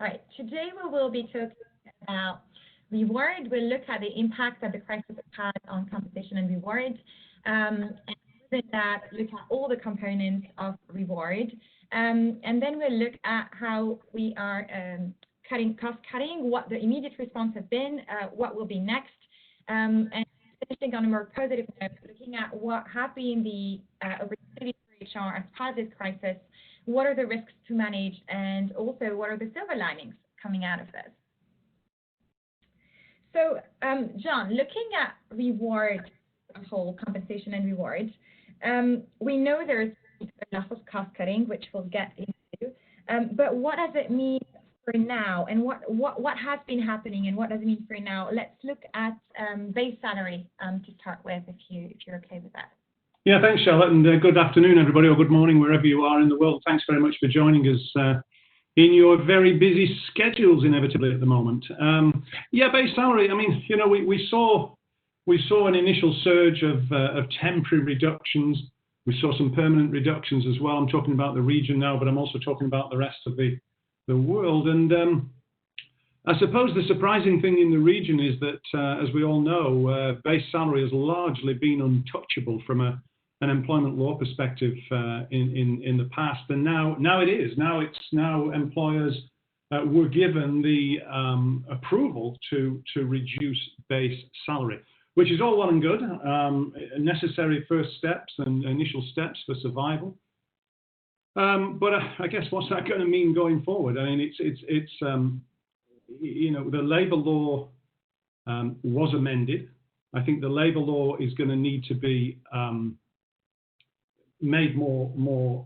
All right, today we will be talking about reward. We'll look at the impact that the crisis has had on compensation and reward, and within that, look at all the components of reward, and then we'll look at how we are cost cutting, what the immediate response has been, what will be next, and finishing on a more positive note, looking at what have been the opportunities for HR as part of this crisis, what are the risks to manage, and also what are the silver linings coming out of this. So, John, looking at reward, whole compensation and reward, we know there's a lot of cost cutting, which we'll get into, but what does it mean for now, and what has been happening, and what does it mean for now? Let's look at base salary to start with, if you're okay with that. Yeah, thanks, Charlotte, and good afternoon, everybody, or good morning, wherever you are in the world. Thanks very much for joining us in your very busy schedules, inevitably, at the moment. Yeah, base salary. I mean, you know, we saw an initial surge of temporary reductions. We saw some permanent reductions as well. I'm talking about the region now, but I'm also talking about the rest of the world. And I suppose the surprising thing in the region is that, as we all know, base salary has largely been untouchable from an employment law perspective in the past, and now it is. Now employers were given the approval to reduce base salary, which is all well and good, necessary first steps and initial steps for survival. But I guess what's that going to mean going forward? I mean, it's you know, the labour law was amended. I think the labour law is going to need to be made more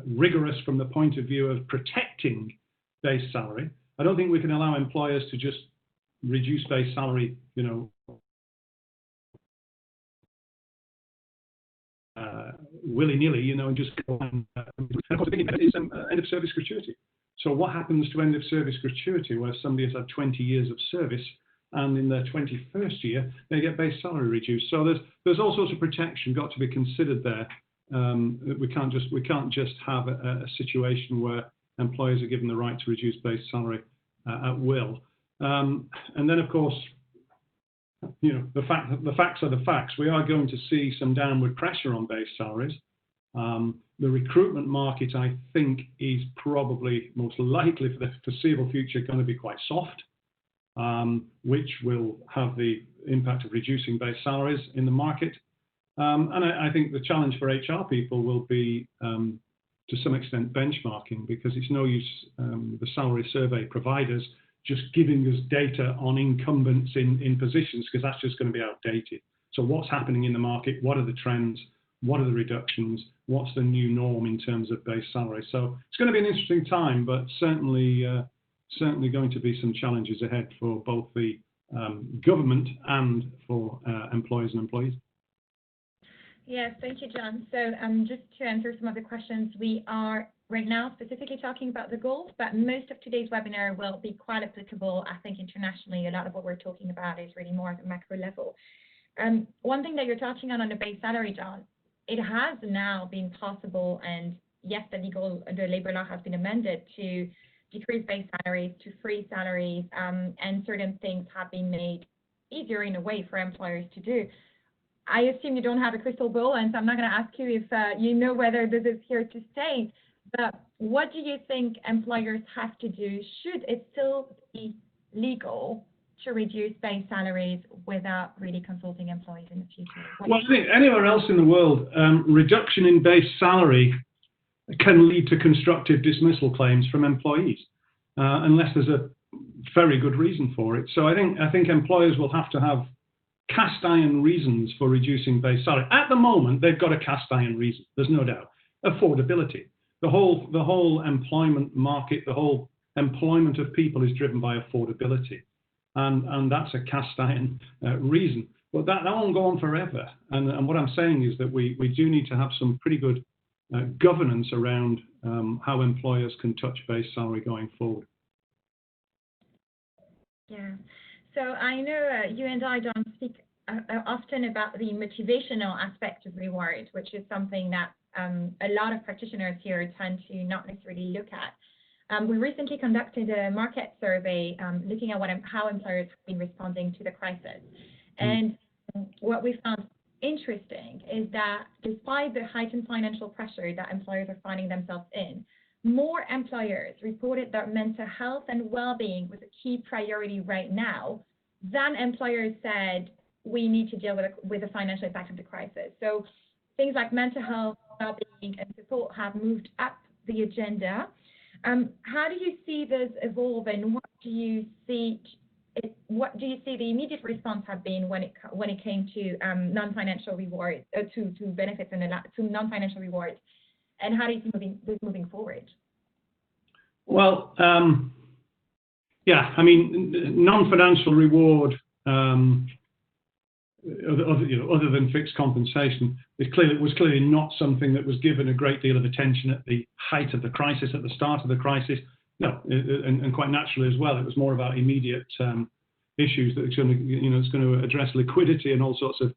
rigorous from the point of view of protecting base salary. I don't think we can allow employers to just reduce base salary, you know, willy-nilly, you know, and just go on. And of course, the big is end of service gratuity. So what happens to end of service gratuity where somebody has had 20 years of service and in their 21st year they get base salary reduced? So there's all sorts of protection got to be considered there. We can't just have a situation where employers are given the right to reduce base salary at will. And then, of course, you know, the facts are the facts. We are going to see some downward pressure on base salaries. The recruitment market, I think, is probably most likely for the foreseeable future going to be quite soft, which will have the impact of reducing base salaries in the market. And I think the challenge for HR people will be, to some extent, benchmarking, because it's no use the salary survey providers just giving us data on incumbents in positions, because that's just going to be outdated. So what's happening in the market? What are the trends? What are the reductions? What's the new norm in terms of base salary? So it's going to be an interesting time, but certainly going to be some challenges ahead for both the government and for employers and employees. Yes, thank you, John. So just to answer some of the questions, we are right now specifically talking about the goals, but most of today's webinar will be quite applicable, I think, internationally. A lot of what we're talking about is really more at the macro level. One thing that you're touching on the base salary, John, it has now been possible, and yes, the labour law has been amended to decrease base salaries, to freeze salaries, and certain things have been made easier in a way for employers to do. I assume you don't have a crystal ball, and so I'm not going to ask you if you know whether this is here to stay, but what do you think employers have to do? Should it still be legal to reduce base salaries without really consulting employees in the future? Well, I think anywhere else in the world, reduction in base salary can lead to constructive dismissal claims from employees, unless there's a very good reason for it. So I think employers will have to have cast iron reasons for reducing base salary. At the moment, they've got a cast iron reason. There's no doubt. Affordability. The whole employment market, the whole employment of people is driven by affordability, and that's a cast iron reason. But that won't go on forever. And what I'm saying is that we do need to have some pretty good governance around how employers can touch base salary going forward. Yeah. So I know you and I don't speak often about the motivational aspect of reward, which is something that a lot of practitioners here tend to not necessarily look at. We recently conducted a market survey looking at how employers have been responding to the crisis. And what we found interesting is that despite the heightened financial pressure that employers are finding themselves in, more employers reported that mental health and well-being was a key priority right now than employers said we need to deal with the financial impact of the crisis. So things like mental health, well-being, and support have moved up the agenda. How do you see this evolve, and what do you see the immediate response have been when it came to non-financial rewards, to benefits and to non-financial rewards, and how do you see this moving forward? Well, yeah, I mean, non-financial reward, other than fixed compensation, was clearly not something that was given a great deal of attention at the height of the crisis, at the start of the crisis. No, and quite naturally as well, it was more about immediate issues that it's going to address liquidity and all sorts of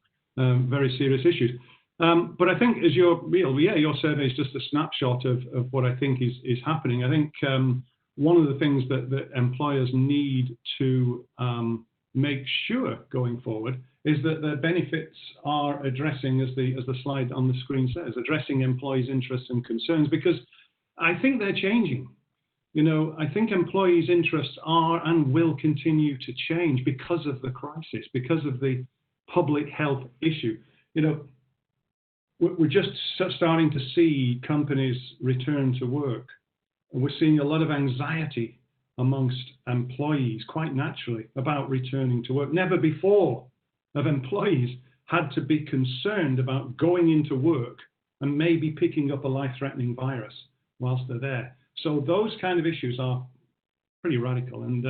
very serious issues. But I think as your survey is just a snapshot of what I think is happening. I think one of the things that employers need to make sure going forward is that their benefits are addressing, as the slide on the screen says, addressing employees' interests and concerns, because I think they're changing. I think employees' interests are and will continue to change because of the crisis, because of the public health issue. We're just starting to see companies return to work. And we're seeing a lot of anxiety amongst employees, quite naturally, about returning to work. Never before have employees had to be concerned about going into work and maybe picking up a life-threatening virus whilst they're there. So those kind of issues are pretty radical, and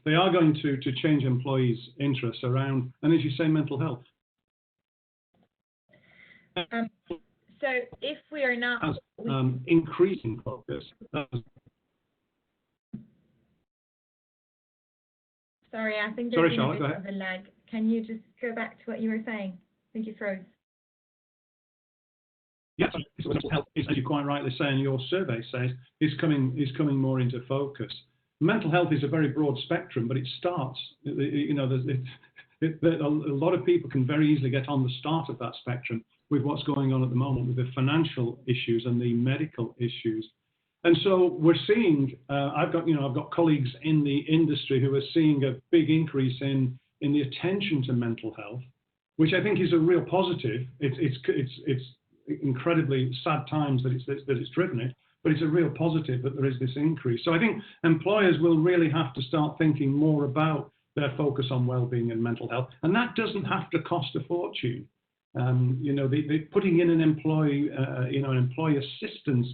they are going to change employees' interests around, and as you say, mental health. So if we are not increasing focus. Sorry, I think there's Charlotte, a bit of a lag. Can you just go back to what you were saying? I think you froze. Yes, mental health is, as you quite rightly say, and your survey says, is coming more into focus. Mental health is a very broad spectrum, but it starts. A lot of people can very easily get on the start of that spectrum with what's going on at the moment with the financial issues and the medical issues. And so we're seeing, I've got colleagues in the industry who are seeing a big increase in the attention to mental health, which I think is a real positive. It's incredibly sad times that it's driven it, but it's a real positive that there is this increase. So I think employers will really have to start thinking more about their focus on well-being and mental health, and that doesn't have to cost a fortune. Putting in an employee assistance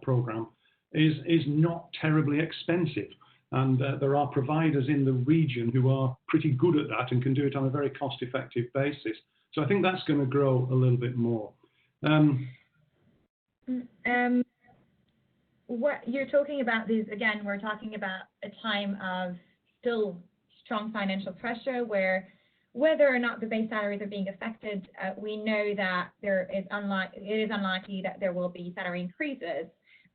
program is not terribly expensive, and there are providers in the region who are pretty good at that and can do it on a very cost-effective basis. So I think that's going to grow a little bit more. What you're talking about is, again, we're talking about a time of still strong financial pressure where whether or not the base salaries are being affected, we know that it is unlikely that there will be salary increases.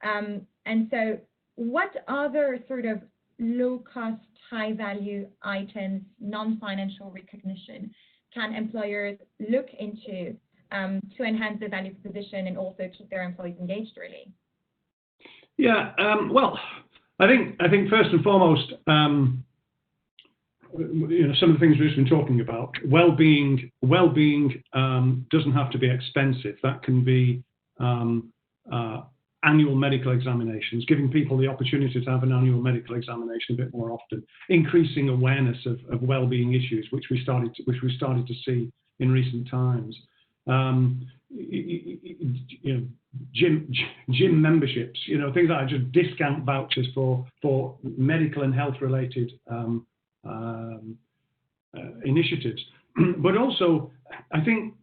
And so what other sort of low-cost, high-value items, non-financial recognition, can employers look into to enhance their value proposition and also keep their employees engaged, really? Yeah, well, I think first and foremost, some of the things we've just been talking about, well-being doesn't have to be expensive. That can be annual medical examinations, giving people the opportunity to have an annual medical examination a bit more often, increasing awareness of well-being issues, which we started to see in recent times. Gym memberships, things like just discount vouchers for medical and health related initiatives. But also, I think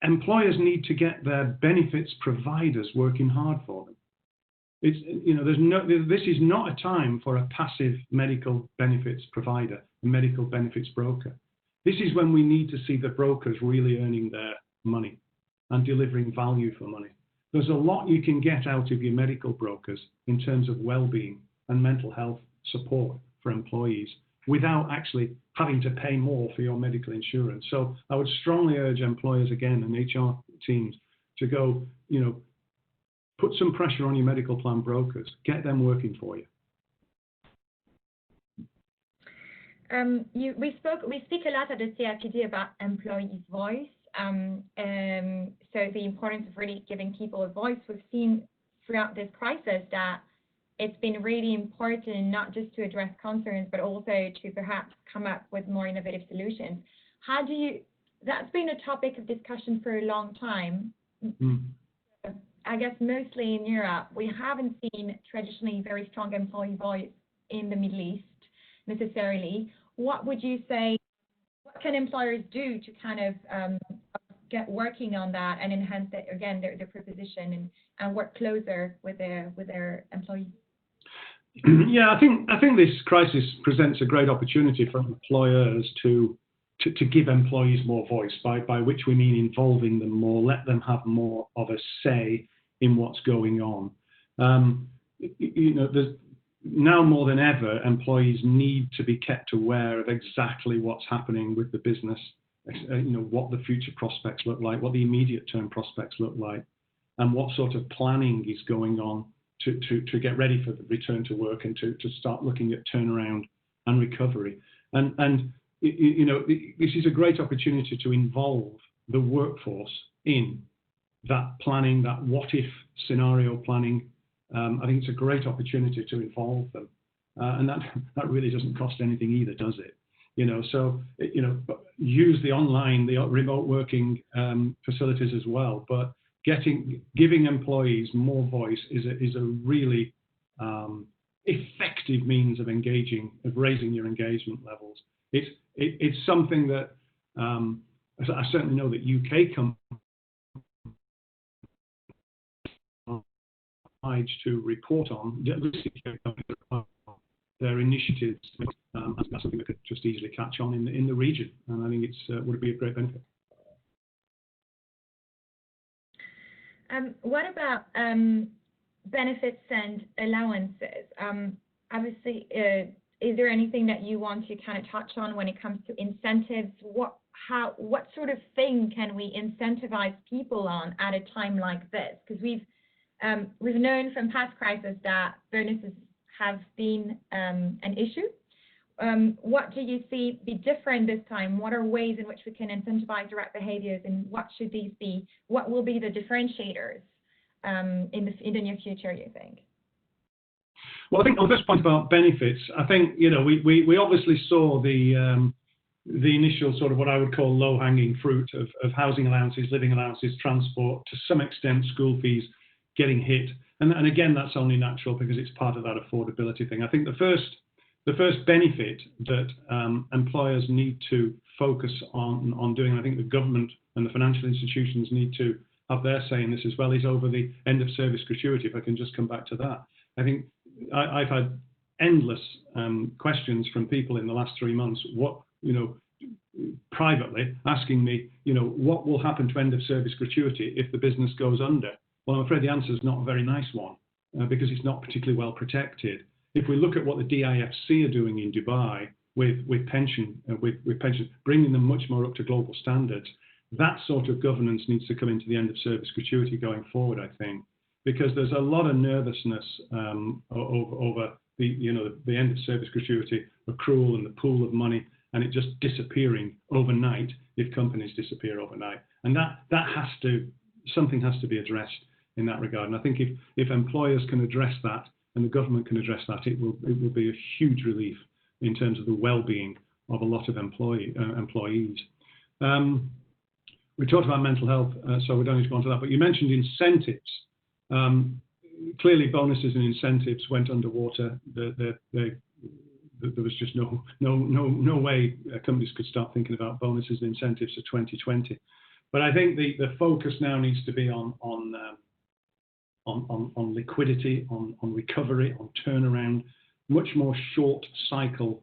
employers need to get their benefits providers working hard for them. This is not a time for a passive medical benefits provider, a medical benefits broker. This is when we need to see the brokers really earning their money and delivering value for money. There's a lot you can get out of your medical brokers in terms of well-being, and mental health support for employees without actually having to pay more for your medical insurance. So I would strongly urge employers again and HR teams to go, put some pressure on your medical plan brokers, get them working for you. We speak a lot at the CIPD about employees' voice. So the importance of really giving people a voice. We've seen throughout this crisis that it's been really important not just to address concerns, but also to perhaps come up with more innovative solutions. That's been a topic of discussion for a long time. I guess mostly in Europe, we haven't seen traditionally very strong employee voice in the Middle East necessarily. What would you say, what can employers do to kind of get working on that and enhance their proposition and work closer with their employees? Yeah, I think this crisis presents a great opportunity for employers to give employees more voice, by which we mean involving them more, let them have more of a say in what's going on. There's, now more than ever, employees need to be kept aware of exactly what's happening with the business, what the future prospects look like, what the immediate term prospects look like, and what sort of planning is going on to get ready for the return to work and to start looking at turnaround and recovery. And this is a great opportunity to involve the workforce in that planning, that what-if scenario planning. I think it's a great opportunity to involve them. And that really doesn't cost anything either, does it? Use the online, the remote working facilities as well. But giving employees more voice is a really effective means of raising your engagement levels. It's something that I certainly know that UK companies to report on their initiatives. That's something that could just easily catch on in the region, and I think would be a great benefit. What about benefits and allowances? Obviously, is there anything that you want to kind of touch on when it comes to incentives? What sort of thing can we incentivize people on at a time like this? Because we've known from past crises that bonuses have been an issue. What do you see be different this time? What are ways in which we can incentivize the right behaviors, and what should these be? What will be the differentiators in the near future, you think? Well, I think on this point about benefits, I think we obviously saw the initial sort of what I would call low-hanging fruit of housing allowances, living allowances, transport, to some extent school fees getting hit, and again that's only natural because it's part of that affordability thing. I think the first benefit that employers need to focus on doing, and I think the government and the financial institutions need to have their say in this as well, is over the end of service gratuity. If I can just come back to that, I think I've had endless questions from people in the last 3 months, privately asking me, what will happen to end of service gratuity if the business goes under? Well, I'm afraid the answer is not a very nice one because it's not particularly well protected. If we look at what the DIFC are doing in Dubai with pension, bringing them much more up to global standards, that sort of governance needs to come into the end of service gratuity going forward, I think, because there's a lot of nervousness over the end of service gratuity accrual and the pool of money, and it just disappearing overnight if companies disappear overnight, and something has to be addressed in that regard. And I think if employers can address that and the government can address that, it will be a huge relief in terms of the well-being of a lot of employees. We talked about mental health, so we don't need to go on to that, but you mentioned incentives. Clearly bonuses and incentives went underwater. There was just no way companies could start thinking about bonuses and incentives for 2020. But I think the focus now needs to be on liquidity, on recovery, on turnaround, much more short cycle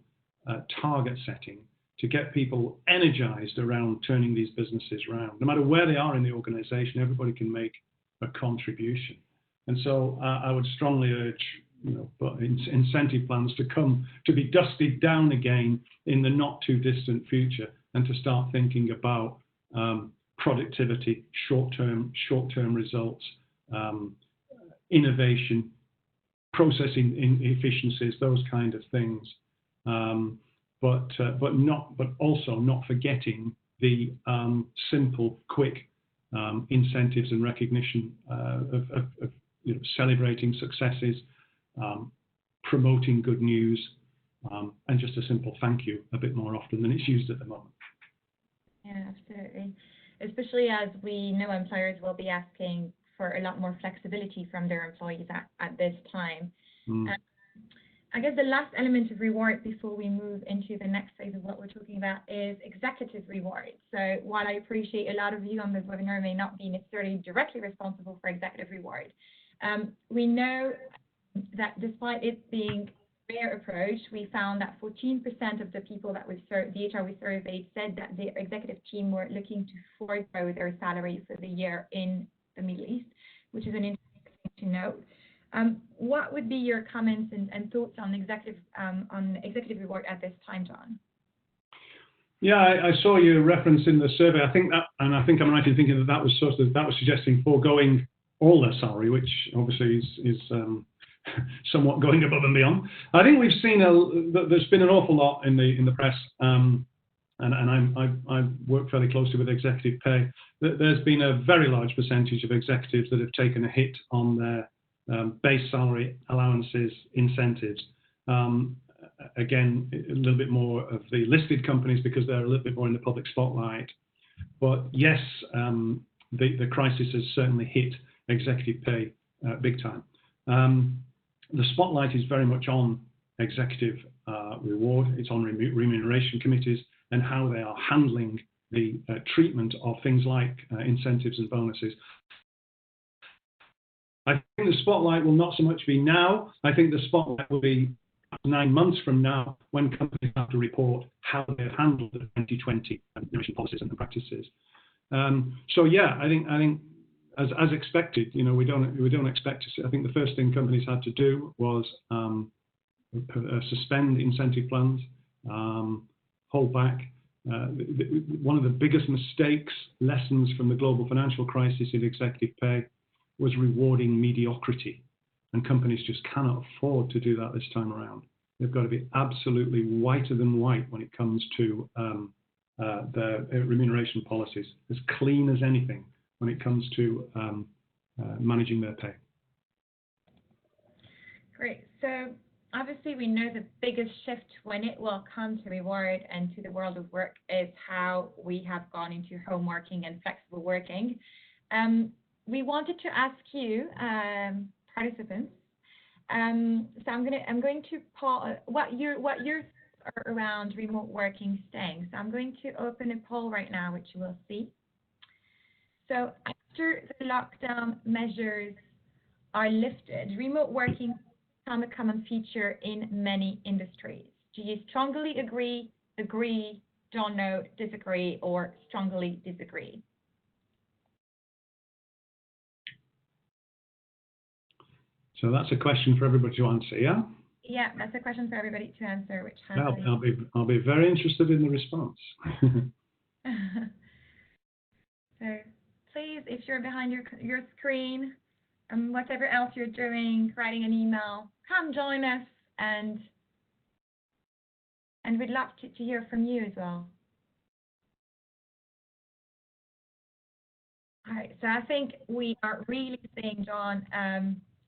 target setting to get people energized around turning these businesses around. No matter where they are in the organization, everybody can make a contribution. And so I would strongly urge but incentive plans to be dusted down again in the not too distant future, and to start thinking about productivity, short-term results, innovation, processing efficiencies, those kind of things. But also not forgetting the simple, quick incentives and recognition of celebrating successes, promoting good news, and just a simple thank you a bit more often than it's used at the moment. Yeah, absolutely. Especially as we know employers will be asking for a lot more flexibility from their employees at this time. I guess the last element of reward before we move into the next phase of what we're talking about is executive reward. So while I appreciate a lot of you on this webinar may not be necessarily directly responsible for executive reward, we know that despite it being a fair approach, we found that 14% of the people that we surveyed said that their executive team were looking to forego their salary for the year in the Middle East, which is an interesting thing to note. What would be your comments and thoughts on executive reward at this time, John? Yeah, I saw your reference in the survey. I think I'm right in thinking that was suggesting foregoing all their salary, which obviously is somewhat going above and beyond. I think we've seen there's been an awful lot in the press, and I work fairly closely with executive pay. There's been a very large percentage of executives that have taken a hit on their base salary, allowances, incentives. Again, a little bit more of the listed companies because they're a little bit more in the public spotlight. But yes, the crisis has certainly hit executive pay big time. The spotlight is very much on executive reward. It's on remuneration committees and how they are handling the treatment of things like incentives and bonuses. I think the spotlight will not so much be now. I think the spotlight will be 9 months from now when companies have to report how they've handled the 2020 remuneration policies and practices. So yeah, I think as expected, we don't expect to see. I think the first thing companies had to do was suspend incentive plans, hold back. One of the biggest lessons from the global financial crisis in executive pay was rewarding mediocrity, and companies just cannot afford to do that this time around. They've got to be absolutely whiter than white when it comes to their remuneration policies, as clean as anything when it comes to managing their pay. Great. So obviously we know the biggest shift when it will come to reward and to the world of work is how we have gone into home working and flexible working. We wanted to ask you, participants, so I'm going to pause what your are around remote working staying. So I'm going to open a poll right now, which you will see. So after the lockdown measures are lifted, remote working become a common feature in many industries. Do you strongly agree, don't know, disagree, or strongly disagree? So that's a question for everybody to answer, yeah? Yeah, that's a question for everybody to answer, which has I'll be very interested in the response. So please, if you're behind your screen, whatever else you're doing, writing an email, come join us, and we'd love to hear from you as well. All right, so I think we are really seeing, John,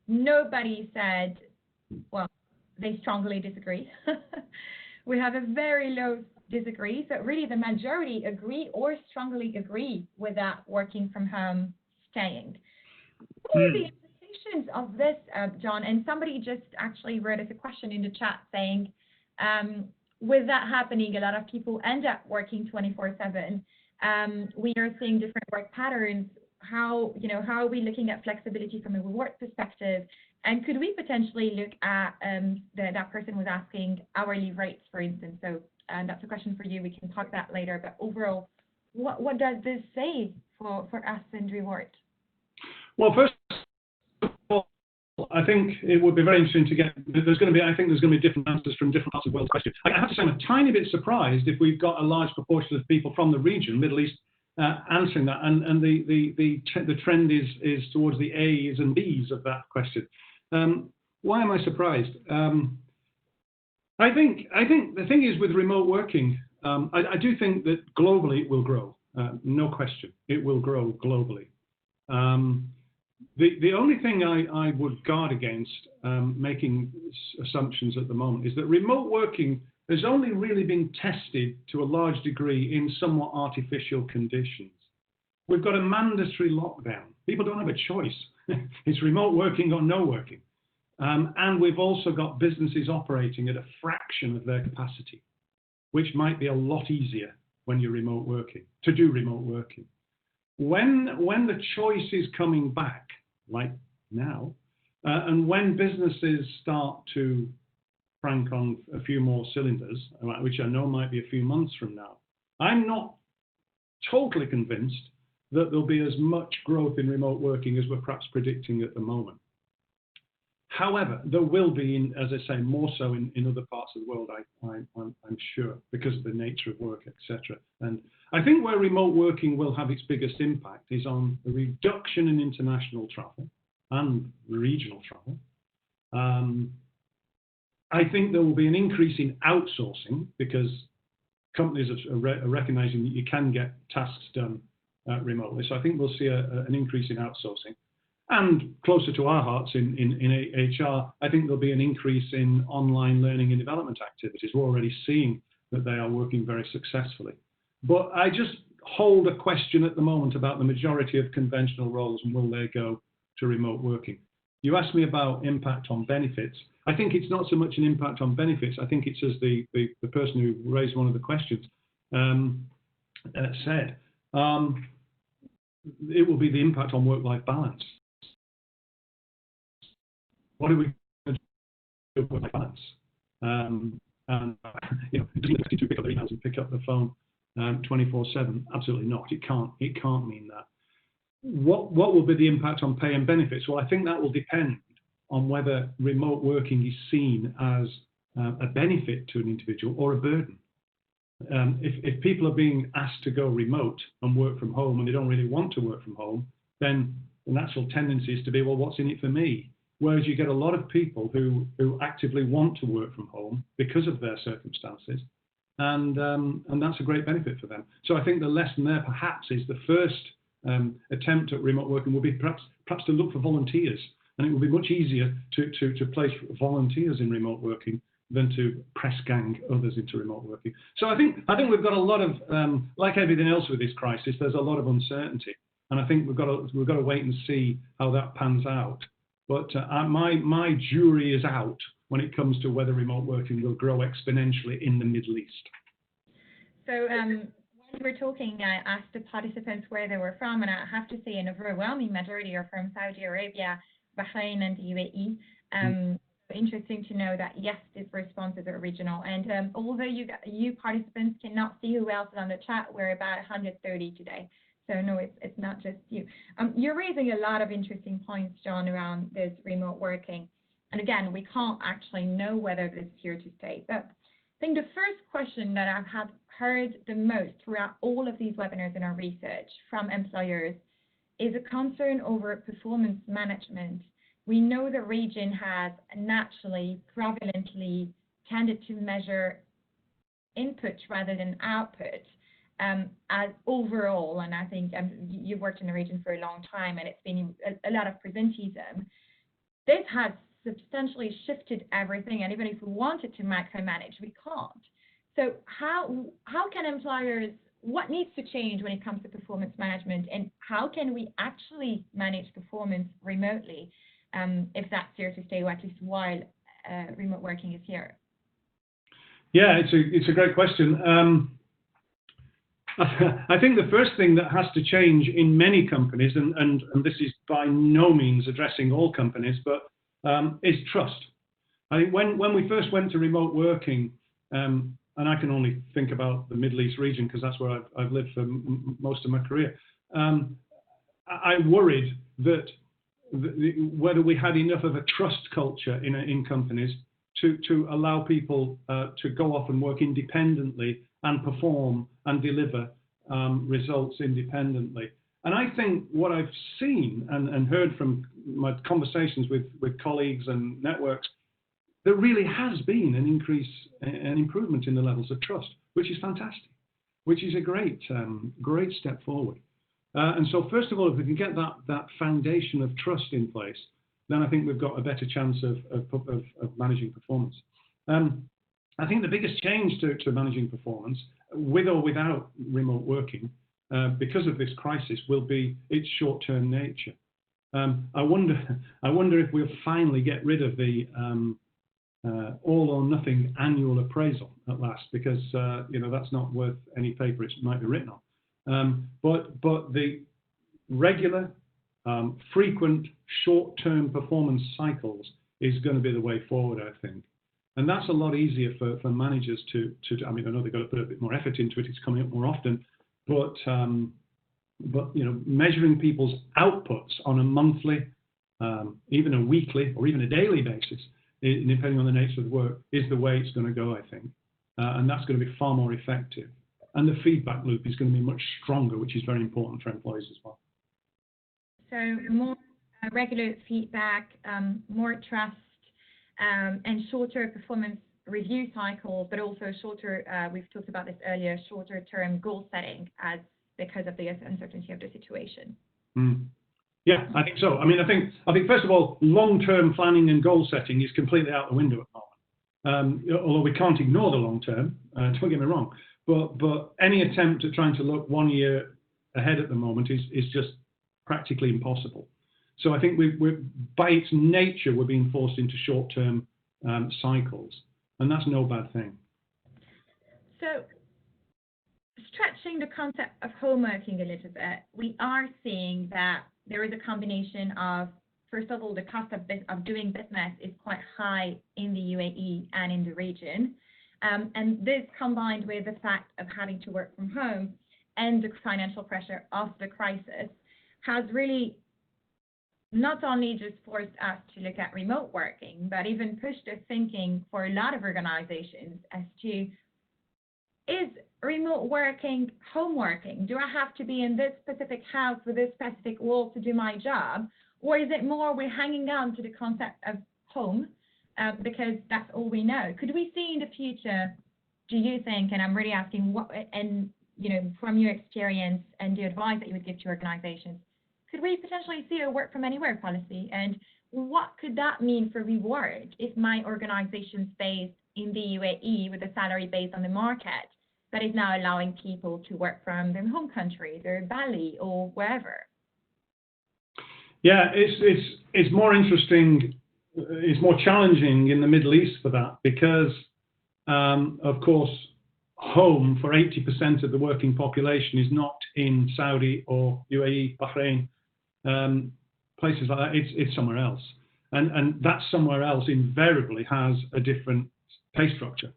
nobody said, well, they strongly disagree. We have a very low disagree, so really the majority agree or strongly agree with that working from home staying. What are the implications of this, John? And somebody just actually wrote us a question in the chat saying, with that happening, a lot of people end up working 24/7. We are seeing different work patterns. How are we looking at flexibility from a reward perspective? And could we potentially look at that person was asking hourly rates, for instance? So that's a question for you. We can talk that later. But overall, what does this say for us and reward? Well, first of all, I think it would be very interesting to get. There's going to be. I think there's going to be different answers from different parts of the world. Question. I have to say, I'm a tiny bit surprised if we've got a large proportion of people from the region, Middle East, answering that, and the trend is towards the A's and B's of that question. Why am I surprised? I think the thing is with remote working, I do think that globally it will grow. No question, it will grow globally. The only thing I would guard against making assumptions at the moment is that remote working has only really been tested to a large degree in somewhat artificial conditions. We've got a mandatory lockdown. People don't have a choice. It's remote working or no working. And we've also got businesses operating at a fraction of their capacity, which might be a lot easier when you're remote working, to do remote working. When the choice is coming back, like now, and when businesses start to crank on a few more cylinders, which I know might be a few months from now, I'm not totally convinced that there'll be as much growth in remote working as we're perhaps predicting at the moment. However, there will be, as I say, more so in other parts of the world, I'm sure, because of the nature of work, etc. And I think where remote working will have its biggest impact is on the reduction in international travel and regional travel. I think there will be an increase in outsourcing because companies are recognizing that you can get tasks done remotely. So I think we'll see an increase in outsourcing. And closer to our hearts in HR, I think there'll be an increase in online learning and development activities. We're already seeing that they are working very successfully. But I just hold a question at the moment about the majority of conventional roles and will they go to remote working. You asked me about impact on benefits. I think it's not so much an impact on benefits. I think it's as the person who raised one of the questions said, it will be the impact on work-life balance. What are we going to do with work-life balance? And to pick up the emails and pick up the phone 24/7? Absolutely not. It can't mean that. What will be the impact on pay and benefits? Well, I think that will depend on whether remote working is seen as a benefit to an individual or a burden. If people are being asked to go remote and work from home and they don't really want to work from home, then the natural tendency is to be, well, what's in it for me? Whereas you get a lot of people who actively want to work from home because of their circumstances, and that's a great benefit for them. So I think the lesson there perhaps is the first attempt at remote working will be perhaps to look for volunteers, and it will be much easier to place volunteers in remote working than to press gang others into remote working. So I think we've got a lot of like everything else with this crisis, there's a lot of uncertainty, and I think we've got to wait and see how that pans out. But my jury is out when it comes to whether remote working will grow exponentially in the Middle East. So when we were talking, I asked the participants where they were from, and I have to say an overwhelming majority are from Saudi Arabia, Bahrain, and the UAE. Interesting to know that, yes, these responses are regional. And although you participants cannot see who else is on the chat, we're about 130 today. So no, it's not just you. You're raising a lot of interesting points, John, around this remote working. And again, we can't actually know whether this is here to stay. But I think the first question that I've heard the most throughout all of these webinars in our research from employers is a concern over performance management. We know the region has naturally, prevalently tended to measure input rather than output. As overall, and I think you've worked in the region for a long time, and it's been a lot of presenteeism. This has substantially shifted everything, and even if we wanted to micromanage, we can't. So how can employers, what needs to change when it comes to performance management, and how can we actually manage performance remotely, if that's here to stay, or at least while remote working is here? Yeah, it's a great question. I think the first thing that has to change in many companies, and this is by no means addressing all companies, but is trust. I think when we first went to remote working, and I can only think about the Middle East region because that's where I've lived for most of my career, I worried that whether we had enough of a trust culture in companies to allow people to go off and work independently and perform and deliver results independently. And I think what I've seen and heard from my conversations with colleagues and networks, there really has been an increase, an improvement in the levels of trust, which is fantastic, which is a great step forward. And so first of all, if we can get that foundation of trust in place, then I think we've got a better chance of managing performance. I think the biggest change to managing performance, with or without remote working, because of this crisis, will be its short-term nature. I wonder if we'll finally get rid of the all or nothing annual appraisal at last, because that's not worth any paper it might be written on. But the regular, frequent, short-term performance cycles is going to be the way forward, I think. And that's a lot easier for managers to I mean, I know they've got to put a bit more effort into it. It's coming up more often, but measuring people's outputs on a monthly, even a weekly, or even a daily basis, depending on the nature of the work, is the way it's going to go, I think. And that's going to be far more effective. And the feedback loop is going to be much stronger, which is very important for employees as well. So more regular feedback, more trust, and shorter performance review cycles, but also shorter, we've talked about this earlier, shorter term goal setting because of the uncertainty of the situation. Yeah, I think so. I mean, I think first of all, long-term planning and goal setting is completely out the window at the moment. Although we can't ignore the long term, don't get me wrong, but any attempt at trying to look 1 year ahead at the moment is just practically impossible. So I think we're by its nature, we're being forced into short-term cycles, and that's no bad thing. So stretching the concept of home working a little bit, we are seeing that there is a combination of, first of all, the cost of doing business is quite high in the UAE and in the region. And this combined with the fact of having to work from home and the financial pressure of the crisis has really not only just forced us to look at remote working, but even pushed the thinking for a lot of organizations as to, is remote working home working? Do I have to be in this specific house with this specific wall to do my job? Or is it more we're hanging on to the concept of home because that's all we know? Could we see in the future, do you think, and I'm really asking what, and from your experience and the advice that you would give to organizations, could we potentially see a work from anywhere policy? And what could that mean for reward if my organization's based in the UAE with a salary based on the market that is now allowing people to work from their home country, their valley, or wherever? Yeah, it's more interesting, it's more challenging in the Middle East for that because, of course, home for 80% of the working population is not in Saudi or UAE, Bahrain, places like that. It's somewhere else, and that somewhere else invariably has a different pay structure.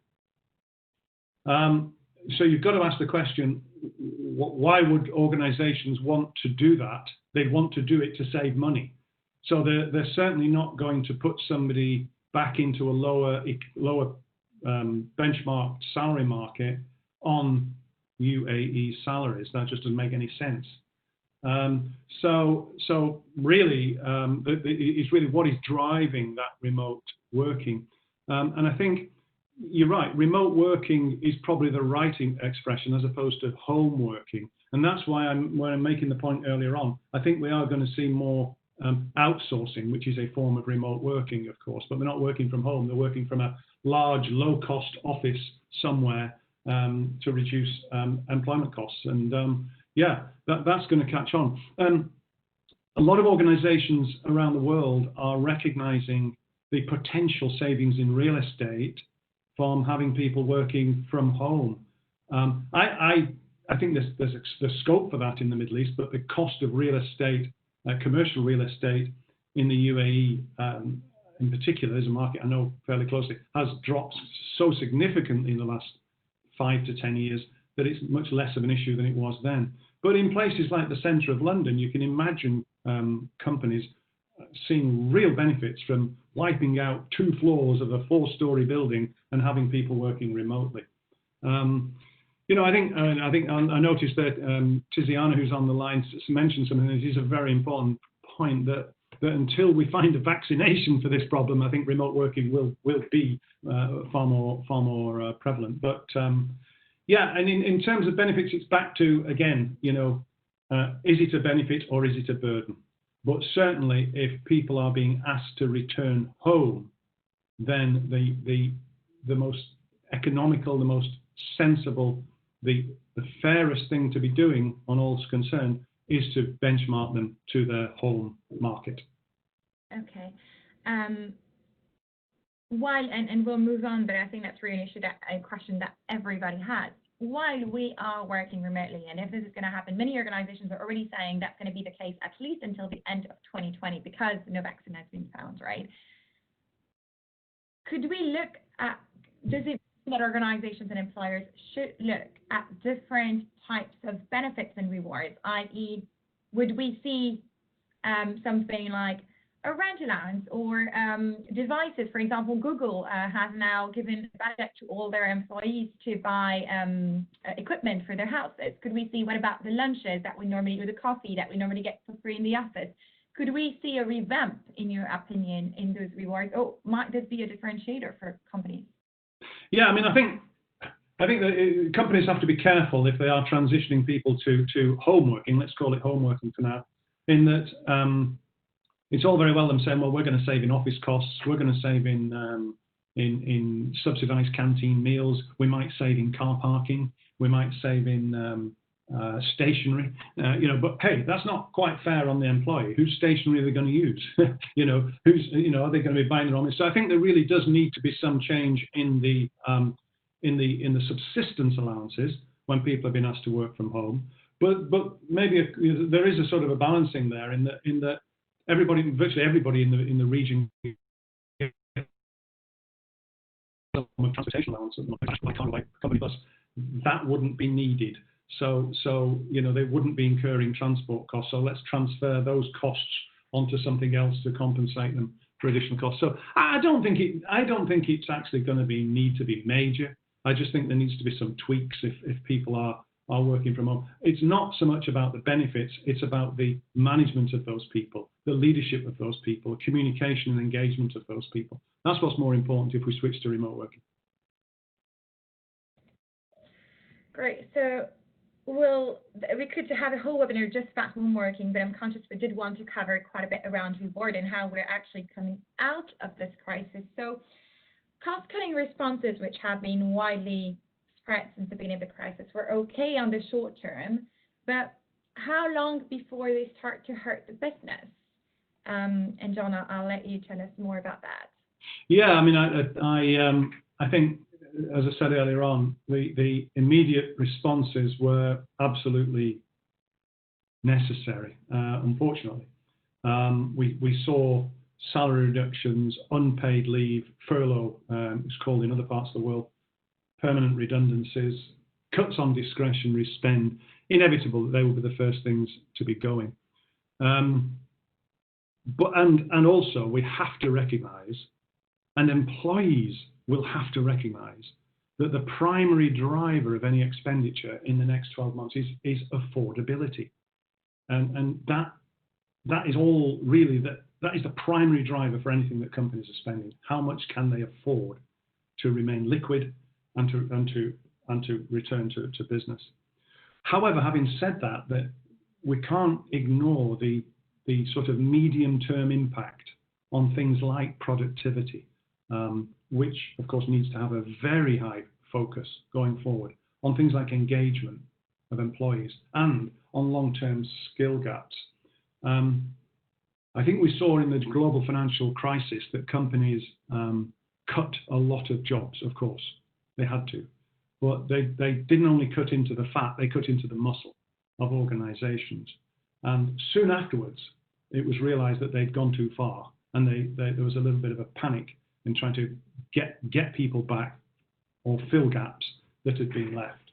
So you've got to ask the question: why would organisations want to do that? They want to do it to save money. So they're certainly not going to put somebody back into a lower benchmarked salary market on UAE salaries. That just doesn't make any sense. So really, it's really what is driving that remote working. And I think you're right. Remote working is probably the right expression as opposed to home working. And that's why when I'm making the point earlier on, I think we are going to see more outsourcing, which is a form of remote working, of course, but they're not working from home. They're working from a large, low-cost office somewhere to reduce employment costs. And that's going to catch on. A lot of organizations around the world are recognizing the potential savings in real estate from having people working from home. I think there's scope for that in the Middle East, but the cost of real estate, commercial real estate in the UAE in particular, as a market I know fairly closely, has dropped so significantly in the last 5 to 10 years that it's much less of an issue than it was then. But in places like the centre of London, you can imagine companies seen real benefits from wiping out 2 floors of a 4-story building and having people working remotely. You know, I noticed that Tiziana, who's on the line, mentioned something that is a very important point, that until we find a vaccination for this problem, I think remote working will be far more prevalent. But yeah, and in terms of benefits, it's back to, again, you know, is it a benefit or is it a burden? But certainly, if people are being asked to return home, then the most economical, the most sensible, the fairest thing to be doing on all's concerned is to benchmark them to their home market. Okay. While and we'll move on, but I think that's really a question that everybody has. While we are working remotely, and if this is going to happen, many organizations are already saying that's going to be the case at least until the end of 2020 because no vaccine has been found, right? Could we look at, does it mean that organizations and employers should look at different types of benefits and rewards, i.e., would we see something like a rent allowance or devices? For example, Google has now given a budget to all their employees to buy equipment for their houses. Could we see, what about the lunches that we normally, or the coffee that we normally get for free in the office? Could we see a revamp, in your opinion, in those rewards? Or might this be a differentiator for companies? Yeah, I mean, I think that companies have to be careful if they are transitioning people to home working. Let's call it home working for now, in that it's all very well them saying, well, we're going to save in office costs, we're going to save in subsidised canteen meals, we might save in car parking, we might save in stationery, you know, but hey, that's not quite fair on the employee. Whose stationery are they going to use? You know, are they going to be buying their own? So I think there really does need to be some change in the subsistence allowances when people have been asked to work from home. But maybe there is a sort of a balancing there in that virtually everybody in the region transportation allowance, like company bus, that wouldn't be needed. So you know, they wouldn't be incurring transport costs. So let's transfer those costs onto something else to compensate them for additional costs. So I don't think it's actually going to need to be major. I just think there needs to be some tweaks if people are working from home. It's not so much about the benefits, it's about the management of those people, the leadership of those people, communication and engagement of those people. That's what's more important if we switch to remote working. Great. So we could have a whole webinar just about home working, but I'm conscious we did want to cover quite a bit around reward and how we're actually coming out of this crisis. So cost-cutting responses, which have been widely spread since the beginning of the crisis, were okay on the short term, but how long before they start to hurt the business? And John, I'll let you tell us more about that. Yeah, I mean, I think, as I said earlier on, the immediate responses were absolutely necessary. Unfortunately, we saw salary reductions, unpaid leave, furlough, it's called in other parts of the world, permanent redundancies, cuts on discretionary spend. Inevitable that they will be the first things to be going. But also we have to recognise, and employees will have to recognise, that the primary driver of any expenditure in the next 12 months is affordability, and that is all really that is the primary driver for anything that companies are spending. How much can they afford to remain liquid and to return to business? However, having said that we can't ignore the sort of medium-term impact on things like productivity, which of course needs to have a very high focus going forward on things like engagement of employees and on long-term skill gaps. I think we saw in the global financial crisis that companies cut a lot of jobs. Of course, they had to, but they didn't only cut into the fat, they cut into the muscle of organizations. And soon afterwards, it was realized that they'd gone too far, and there was a little bit of a panic in trying to get people back or fill gaps that had been left.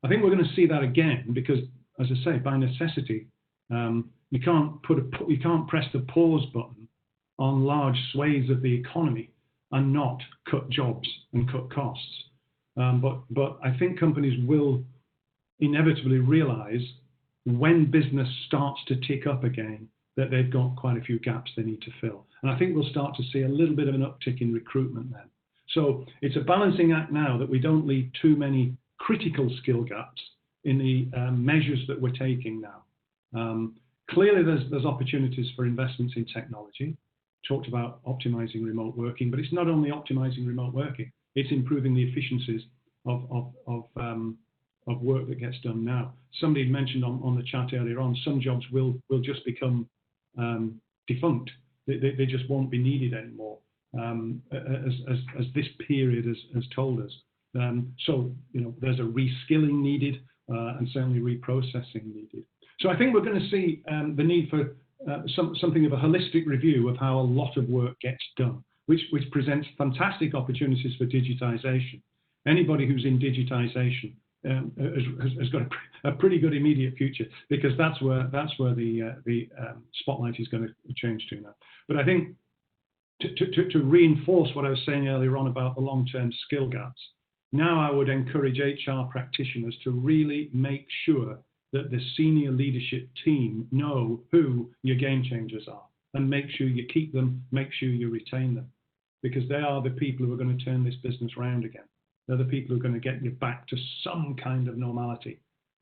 I think we're going to see that again because, as I say, by necessity, you can't press the pause button on large swathes of the economy and not cut jobs and cut costs. But I think companies will inevitably realize when business starts to tick up again that they've got quite a few gaps they need to fill. And I think we'll start to see a little bit of an uptick in recruitment then. So it's a balancing act now that we don't leave too many critical skill gaps in the measures that we're taking now. Clearly, there's opportunities for investments in technology. Talked about optimizing remote working, but it's not only optimizing remote working, it's improving the efficiencies of work that gets done now. Somebody mentioned on the chat earlier on, some jobs will just become defunct. They just won't be needed anymore, as this period has told us. So, there's a reskilling needed and certainly reprocessing needed. So I think we're going to see the need for something of a holistic review of how a lot of work gets done, which presents fantastic opportunities for digitization. Anybody who's in digitization has got a pretty good immediate future, because that's where the spotlight is going to change to now. But I think to reinforce what I was saying earlier on about the long-term skill gaps, now I would encourage HR practitioners to really make sure that the senior leadership team know who your game changers are, and make sure you keep them, make sure you retain them, because they are the people who are going to turn this business around again. They're the people who are going to get you back to some kind of normality.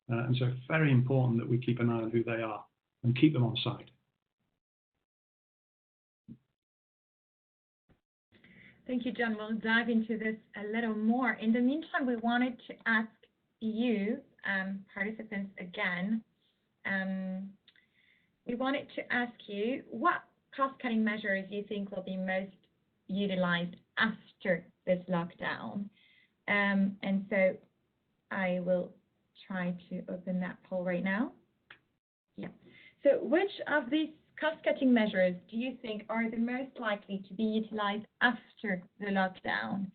And so it's very important that we keep an eye on who they are and keep them on side. Thank you, John. We'll dive into this a little more. In the meantime, we wanted to ask you, participants again, we wanted to ask you what cost-cutting measures you think will be most utilized after this lockdown. And so I will try to open that poll right now. Yeah. So which of these cost-cutting measures do you think are the most likely to be utilized after the lockdown?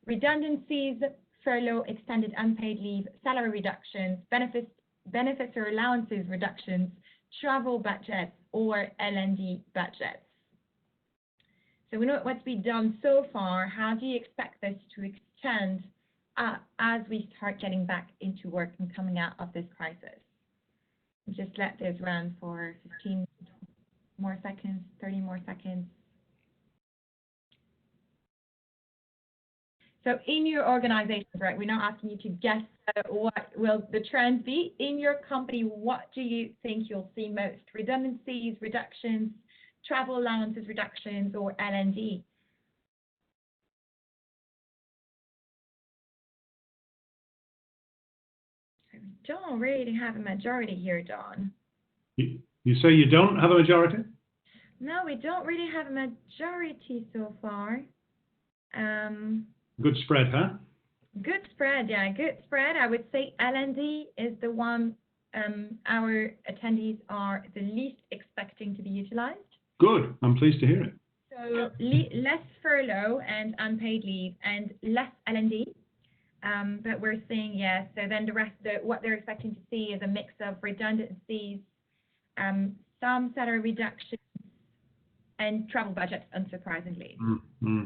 Redundancies, furlough, extended unpaid leave, salary reductions, benefits or allowances reductions, travel budgets, or L&D budgets? So we know what's been done so far. How do you expect this to extend as we start getting back into work and coming out of this crisis? Just let this run for 15 more seconds, 30 more seconds. So in your organization, right, we're not asking you to guess what will the trends be. In your company, what do you think you'll see most? Redundancies, reductions, travel allowances reductions, or L&D? We don't really have a majority here, Don. You say you don't have a majority? No, we don't really have a majority so far. Good spread, huh? Good spread, yeah, good spread. I would say L&D is the one our attendees are the least expecting to be utilized. Good, I'm pleased to hear it. So less furlough and unpaid leave and less L&D. But we're seeing, yes, so then the rest, what they're expecting to see is a mix of redundancies, some salary reductions, and travel budgets, unsurprisingly. Mm-hmm.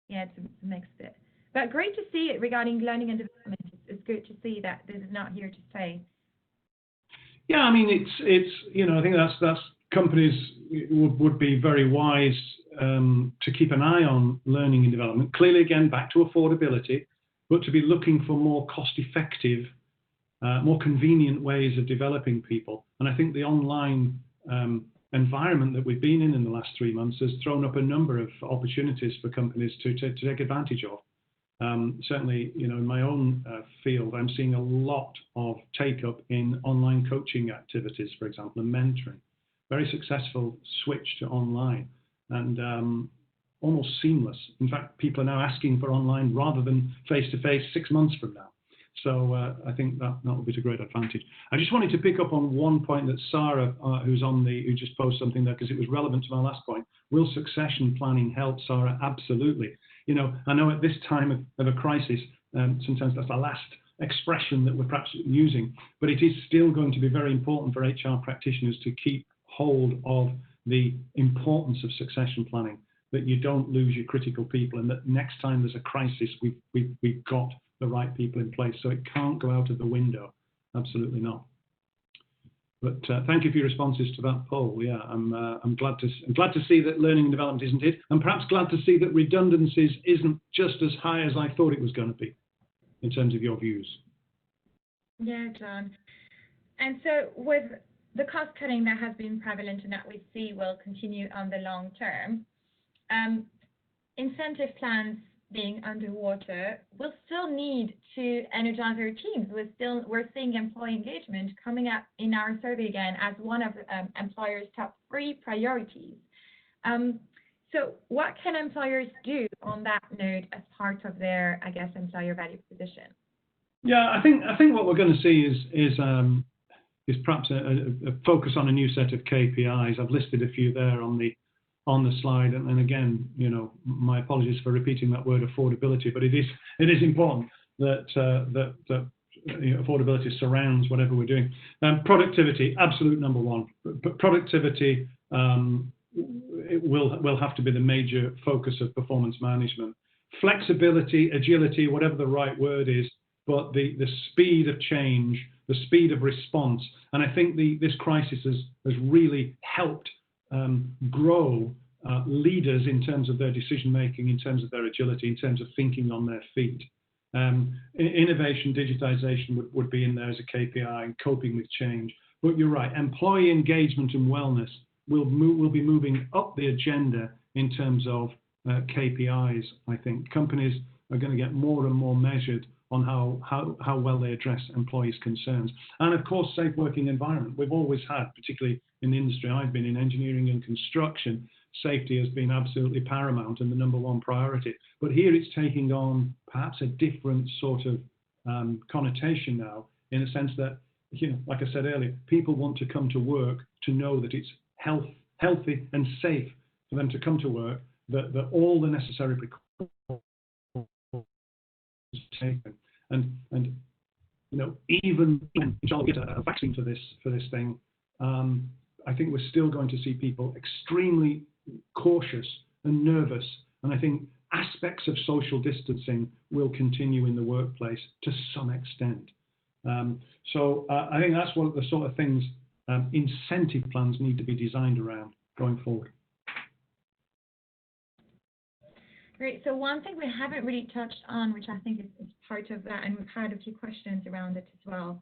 Yeah, it's a mixed bit. But great to see it regarding learning and development. It's good to see that this is not here to stay. Yeah, I mean, it's I think that's companies would be very wise to keep an eye on learning and development. Clearly, again, back to affordability, but to be looking for more cost-effective, more convenient ways of developing people. And I think the online environment that we've been in the last 3 months has thrown up a number of opportunities for companies to take advantage of. Certainly, in my own field, I'm seeing a lot of take-up in online coaching activities, for example, and mentoring. Very successful switch to online and almost seamless. In fact, people are now asking for online rather than face-to-face 6 months from now. So I think that will be a great advantage. I just wanted to pick up on one point that Sarah, who just posted something there because it was relevant to my last point. Will succession planning help, Sarah? Absolutely. I know at this time of a crisis, sometimes that's the last expression that we're perhaps using, but it is still going to be very important for HR practitioners to keep hold of the importance of succession planning, that you don't lose your critical people, and that next time there's a crisis, we've got the right people in place. So it can't go out of the window. Absolutely not. But thank you for your responses to that poll. Yeah, I'm glad to see that learning and development isn't it, and perhaps glad to see that redundancies isn't just as high as I thought it was going to be, in terms of your views. Yeah, John. And so with the cost cutting that has been prevalent and that we see will continue on the long term, incentive plans being underwater, we'll still need to energize our teams. We're seeing employee engagement coming up in our survey again as one of employers' top 3 priorities. So what can employers do on that note as part of their, I guess, employer value proposition? Yeah, I think what we're going to see is perhaps a focus on a new set of KPIs. I've listed a few there on the slide, and again, you know, my apologies for repeating that word affordability, but it is important that you know, affordability surrounds whatever we're doing. Productivity, absolute number one. But productivity it will have to be the major focus of performance management. Flexibility, agility, whatever the right word is, but the speed of change, the speed of response, and I think this crisis has really helped grow leaders in terms of their decision making, in terms of their agility, in terms of thinking on their feet. Innovation, digitization would be in there as a KPI, and coping with change. But you're right, employee engagement and wellness will be moving up the agenda in terms of KPIs. I think companies are going to get more and more measured on how well they address employees' concerns. And of course, safe working environment. We've always had, particularly in the industry I've been in, engineering and construction, safety has been absolutely paramount and the number one priority. But here it's taking on perhaps a different sort of connotation now, in a sense that, you know, like I said earlier, people want to come to work to know that it's healthy and safe for them to come to work, that all the necessary precautions are taken. And you know, even when I'll get a vaccine for this thing, I think we're still going to see people extremely cautious and nervous. And I think aspects of social distancing will continue in the workplace to some extent. So I think that's one of the sort of things incentive plans need to be designed around going forward. Great. So one thing we haven't really touched on, which I think is part of that, and we've had a few questions around it as well.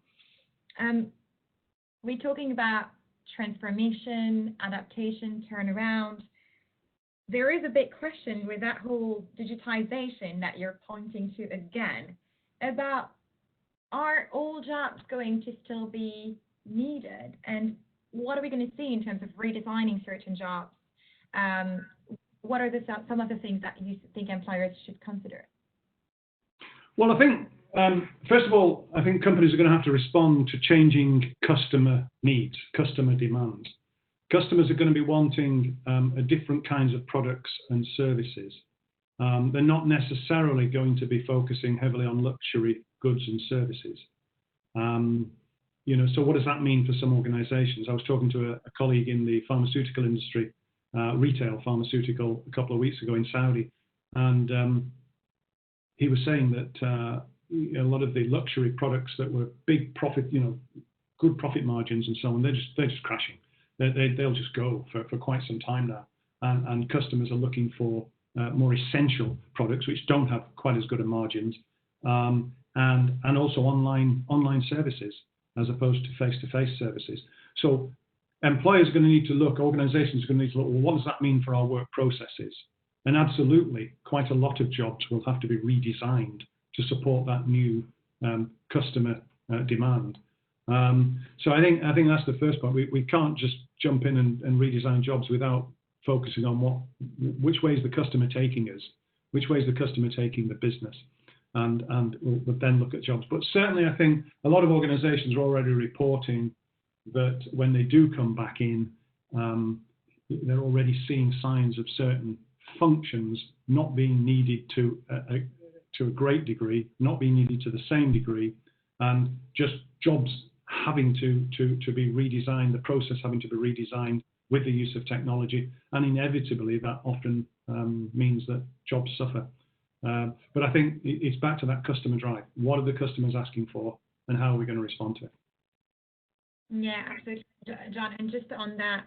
We're talking about transformation, adaptation, turnaround. There is a big question with that whole digitization that you're pointing to again, about are all jobs going to still be needed? And what are we going to see in terms of redesigning certain jobs? What are some of the things that you think employers should consider? Well, I think, first of all, I think companies are going to have to respond to changing customer needs, customer demands. Customers are going to be wanting different kinds of products and services. They're not necessarily going to be focusing heavily on luxury goods and services. You know, so what does that mean for some organizations? I was talking to a colleague in the pharmaceutical industry, retail pharmaceutical, a couple of weeks ago in Saudi, and he was saying that a lot of the luxury products that were big profit, you know, good profit margins and so on, they're just crashing. They'll just go for quite some time now, and customers are looking for more essential products which don't have quite as good a margins, and also online services as opposed to face-to-face services. So employers are going to need to look, organizations are going to need to look, well, what does that mean for our work processes? And absolutely, quite a lot of jobs will have to be redesigned to support that new customer demand. So I think that's the first point. We can't just jump in and redesign jobs without focusing on which way is the customer taking us, which way is the customer taking the business, and we'll then look at jobs. But certainly I think a lot of organizations are already reporting that when they do come back in, they're already seeing signs of certain functions not being needed to a great degree, not being needed to the same degree, and just jobs having to be redesigned, the process having to be redesigned with the use of technology, and inevitably that often means that jobs suffer. But I think it's back to that customer drive. What are the customers asking for, and how are we going to respond to it? Yeah, absolutely, John. And just on that,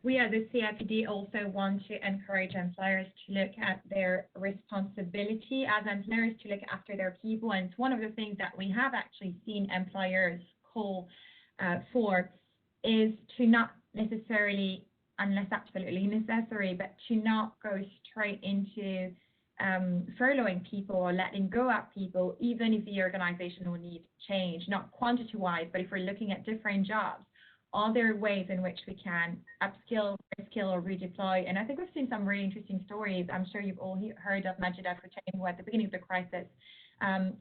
we at the CIPD also want to encourage employers to look at their responsibility as employers to look after their people. And it's one of the things that we have actually seen employers call for is to not necessarily, unless absolutely necessary, but to not go straight into furloughing people or letting go of people, even if the organization will need change, not quantity-wise, but if we're looking at different jobs, are there ways in which we can upskill, reskill, or redeploy? And I think we've seen some really interesting stories. I'm sure you've all heard of Macdonald, who at the beginning of the crisis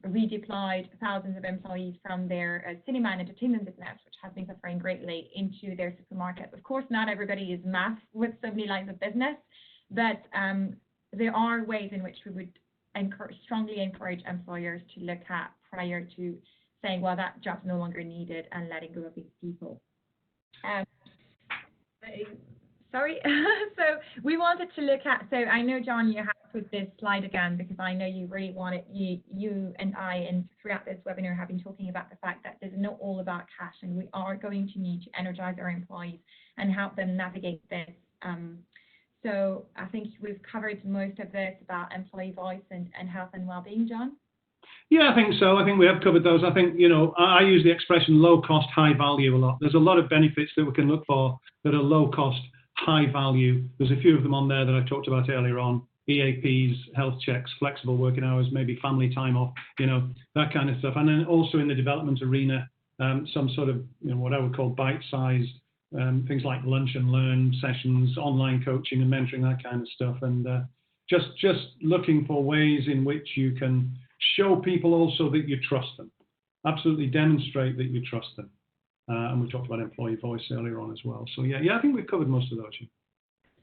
redeployed thousands of employees from their cinema and entertainment business, which has been suffering greatly, into their supermarkets. Of course, not everybody is math with so many lines of business, but there are ways in which we would strongly encourage employers to look at prior to saying, well, that job's no longer needed, and letting go of these people. Sorry. So we wanted to look at, so I know, John, you have put this slide again because I know you really wanted, you and I, and throughout this webinar have been talking about the fact that it's not all about cash, and we are going to need to energize our employees and help them navigate this. So I think we've covered most of this about employee voice and health and well-being, John. Yeah, I think so. I think we have covered those. I think, you know, I use the expression low cost, high value a lot. There's a lot of benefits that we can look for that are low cost, high value. There's a few of them on there that I talked about earlier on. EAPs, health checks, flexible working hours, maybe family time off, you know, that kind of stuff. And then also in the development arena, some sort of, you know, what I would call bite-sized things like lunch and learn sessions, online coaching and mentoring, that kind of stuff. And just looking for ways in which you can show people also that you trust them. Absolutely demonstrate that you trust them. And we talked about employee voice earlier on as well. So yeah, I think we've covered most of those.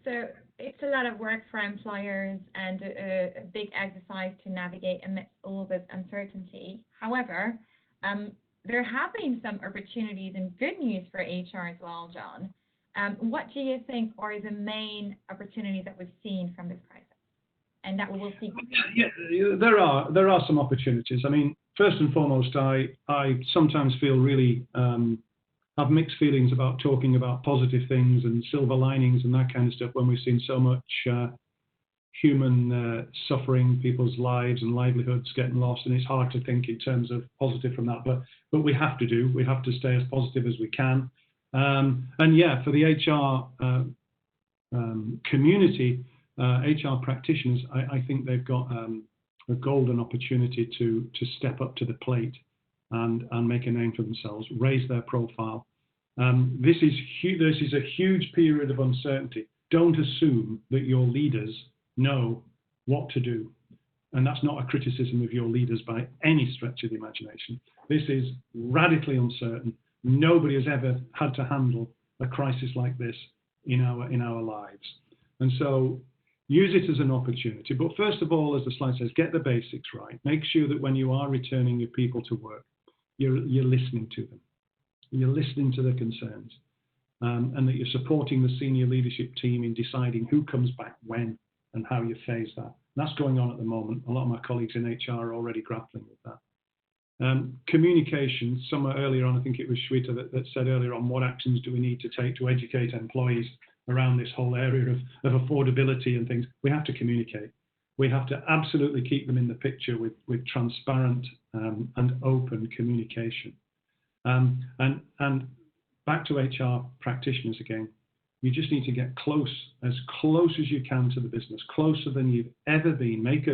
So it's a lot of work for employers and a big exercise to navigate amidst all this uncertainty. However, there have been some opportunities and good news for HR as well, John. What do you think are the main opportunities that we've seen from this crisis, and that we will see? Yeah, there are some opportunities. I mean, first and foremost, I sometimes feel really have mixed feelings about talking about positive things and silver linings and that kind of stuff when we've seen so much human suffering, people's lives and livelihoods getting lost, and it's hard to think in terms of positive from that. But we have to stay as positive as we can. And yeah, for the HR community, HR practitioners, I think they've got a golden opportunity to step up to the plate and make a name for themselves, raise their profile. This is a huge period of uncertainty. Don't assume that your leaders know what to do. And that's not a criticism of your leaders by any stretch of the imagination. This is radically uncertain. Nobody has ever had to handle a crisis like this in our lives. And so use it as an opportunity. But first of all, as the slide says, get the basics right. Make sure that when you are returning your people to work, you're listening to them. You're listening to their concerns. And that you're supporting the senior leadership team in deciding who comes back when and how you phase that. And that's going on at the moment. A lot of my colleagues in HR are already grappling with that. Communication, somewhere earlier on, I think it was Shweta that said earlier on, what actions do we need to take to educate employees around this whole area of affordability and things? We have to communicate. We have to absolutely keep them in the picture with transparent and open communication. And back to HR practitioners again, you just need to get as close as you can to the business, closer than you've ever been. Make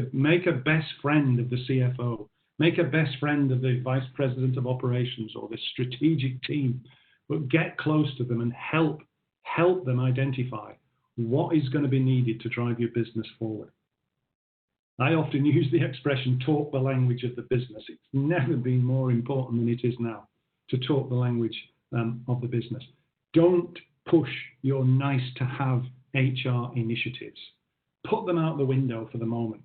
a best friend of the CFO. Make a best friend of the vice president of operations or the strategic team. But get close to them and help them identify what is going to be needed to drive your business forward. I often use the expression, talk the language of the business. It's never been more important than it is now to talk the language of the business. Don't push your nice to have HR initiatives. Put them out the window for the moment.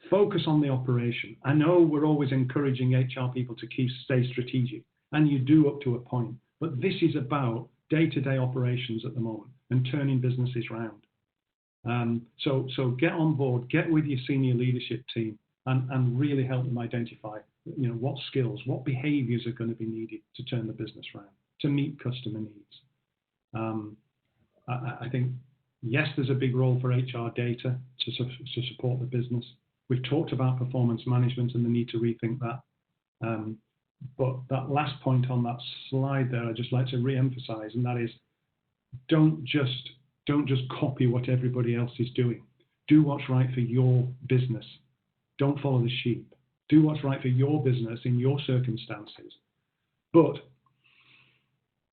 Focus on the operation. I know we're always encouraging HR people to stay strategic, and you do up to a point, but this is about day-to-day operations at the moment. and turning businesses round. So get on board, get with your senior leadership team, and really help them identify, what skills, what behaviours are going to be needed to turn the business round, to meet customer needs. I think, yes, there's a big role for HR data to support the business. We've talked about performance management and the need to rethink that. But that last point on that slide there, I'd just like to re-emphasize, and that is, don't just copy what everybody else is doing. Do what's right for your business. Don't follow the sheep. Do what's right for your business in your circumstances. But,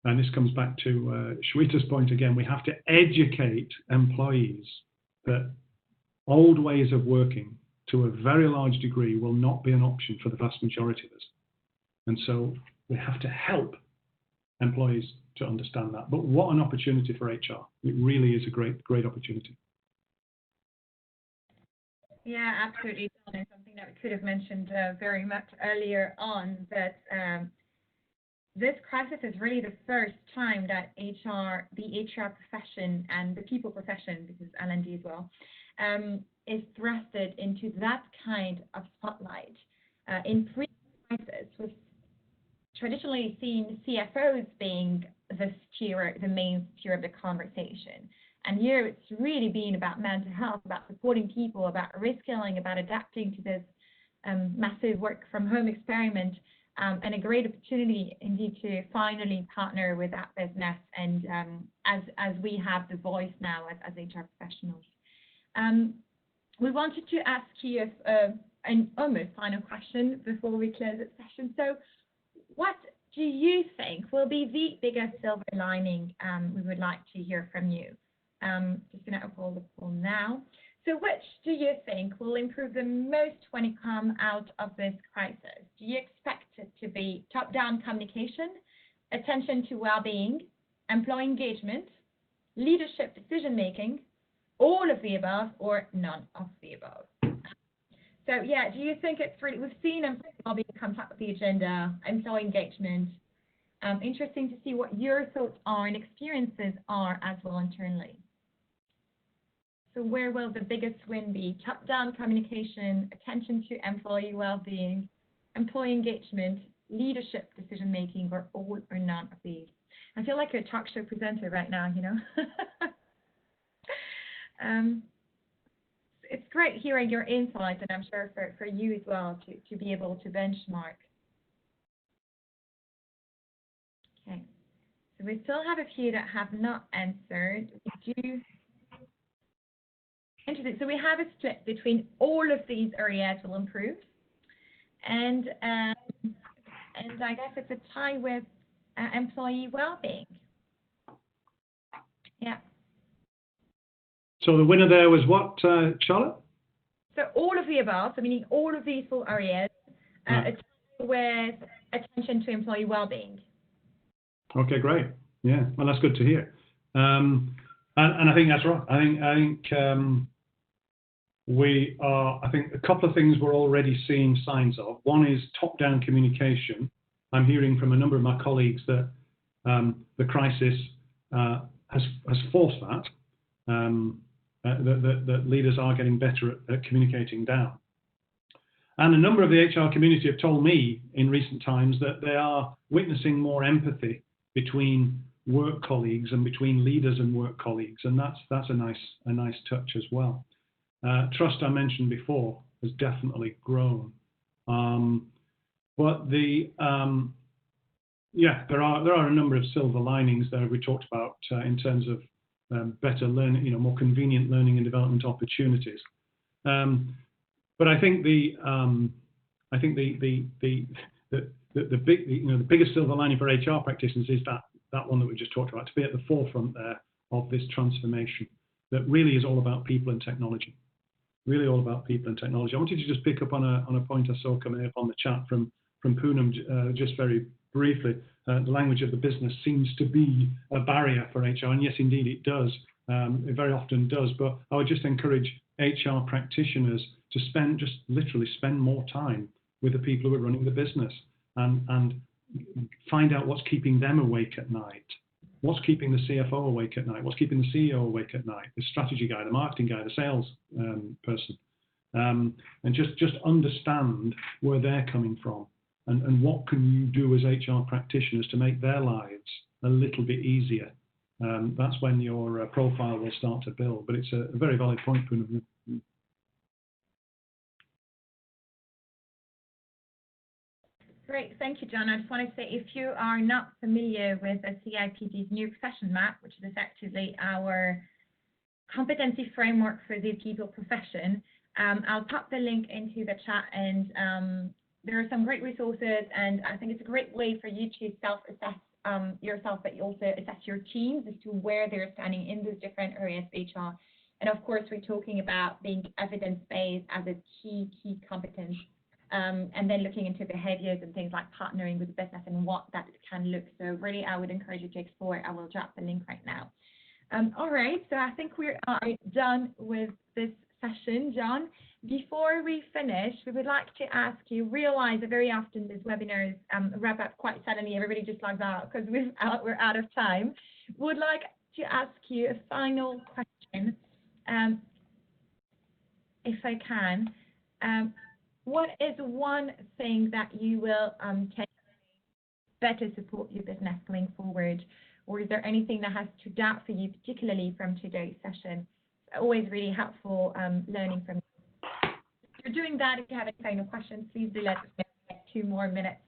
and this comes back to Shweta's point again, we have to educate employees that old ways of working to a very large degree will not be an option for the vast majority of us. And so we have to help employees to understand that. But what an opportunity for HR. It really is a great opportunity. Yeah, absolutely. And something that we could have mentioned very much earlier on, that this crisis is really the first time that the HR profession and the people profession, because L&D as well, is thrusted into that kind of spotlight. In pre-crisis, we've traditionally seen CFOs being the main steer of the conversation. And here it's really been about mental health, about supporting people, about reskilling, about adapting to this massive work from home experiment, and a great opportunity indeed to finally partner with that business, and as we have the voice now as HR professionals. We wanted to ask you an almost final question before we close the session. So what do you think will be the biggest silver lining? We would like to hear from you. Just going to open the poll now. So which do you think will improve the most when it comes out of this crisis? Do you expect it to be top-down communication, attention to well-being, employee engagement, leadership decision-making, all of the above, or none of the above? So yeah, do you think it's really, we've seen employee well-being come top of the agenda, employee engagement. Interesting to see what your thoughts are and experiences are as well internally. So where will the biggest win be? Top-down communication, attention to employee well-being, employee engagement, leadership decision-making, or all or none of these? I feel like a talk show presenter right now, It's great hearing your insights, and I'm sure for you as well to be able to benchmark. Okay, so we still have a few that have not answered. We do. Interesting. So we have a split between all of these areas will improve, and I guess it's a tie with employee well-being. Yeah. So the winner there was what, Charlotte? So all of the above, so meaning all of these four areas, with attention to employee well-being. Okay, great. Yeah, well, that's good to hear. And I think that's right. I think a couple of things we're already seeing signs of. One is top-down communication. I'm hearing from a number of my colleagues that the crisis has forced that. That leaders are getting better at communicating down. And a number of the HR community have told me in recent times that they are witnessing more empathy between work colleagues and between leaders and work colleagues, and that's a nice touch as well. Trust, I mentioned before, has definitely grown. But there are a number of silver linings there we talked about in terms of better learning, more convenient learning and development opportunities. But I think the biggest silver lining for HR practitioners is that one that we just talked about, to be at the forefront there of this transformation that really is all about people and technology. Really all about people and technology. I wanted to just pick up on a point I saw coming up on the chat from Poonam just very briefly. The language of the business seems to be a barrier for HR, and yes, indeed, it does. It very often does. But I would just encourage HR practitioners to literally spend more time with the people who are running the business and find out what's keeping them awake at night. What's keeping the CFO awake at night? What's keeping the CEO awake at night? The strategy guy, the marketing guy, the sales person. And just understand where they're coming from and what can you do as HR practitioners to make their lives a little bit easier. That's when your profile will start to build. But it's a very valid point, Poonam. Great, thank you, John. I just want to say, if you are not familiar with the CIPD's new profession map, which is effectively our competency framework for the people profession, I'll pop the link into the chat, and there are some great resources, and I think it's a great way for you to self-assess yourself, but you also assess your teams as to where they're standing in those different areas of HR. And of course, we're talking about being evidence-based as a key competence. And then looking into behaviors and things like partnering with the business and what that can look. So really, I would encourage you to explore it. I will drop the link right now. All right, so I think we are done with this session, John. Before we finish, we would like to ask you, realize that very often these webinars wrap up quite suddenly. Everybody just logs out because we're out of time. Would like to ask you a final question, if I can. What is one thing that you will take better support your business going forward? Or is there anything that has stood out for you, particularly from today's session? Always really helpful learning from you. If you're doing that, if you have any final questions, please do let us know. We have 2 more minutes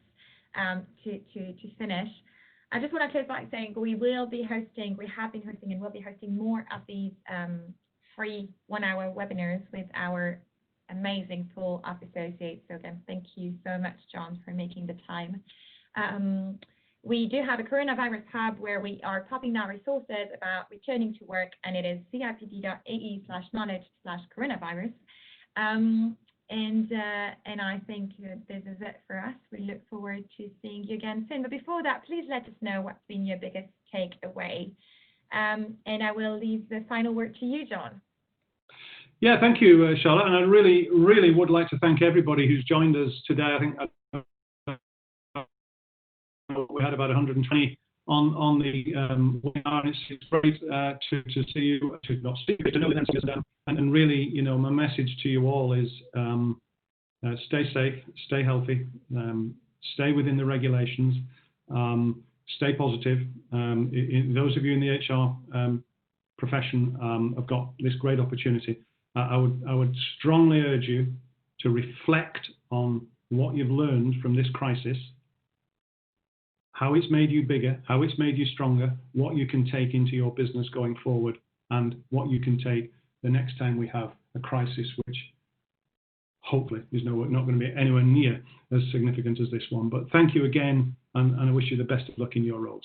to finish. I just want to close by saying we have been hosting and will be hosting more of these free 1-hour webinars with our amazing pool of associates. So again, thank you so much, John, for making the time. We do have a coronavirus hub where we are popping down resources about returning to work, and it is cipd.ae/knowledge/coronavirus. And I think this is it for us. We look forward to seeing you again soon. But before that, please let us know what's been your biggest takeaway. And I will leave the final word to you, John. Yeah, thank you, Charlotte. And I really, really would like to thank everybody who's joined us today. I think we had about 120 on the webinar. It's great to see you, to not see you, to know them. And really, you know, my message to you all is stay safe, stay healthy, stay within the regulations, stay positive. Those of you in the HR profession have got this great opportunity. I would strongly urge you to reflect on what you've learned from this crisis, how it's made you bigger, how it's made you stronger, what you can take into your business going forward, and what you can take the next time we have a crisis, which hopefully is not going to be anywhere near as significant as this one. But thank you again, and I wish you the best of luck in your roles.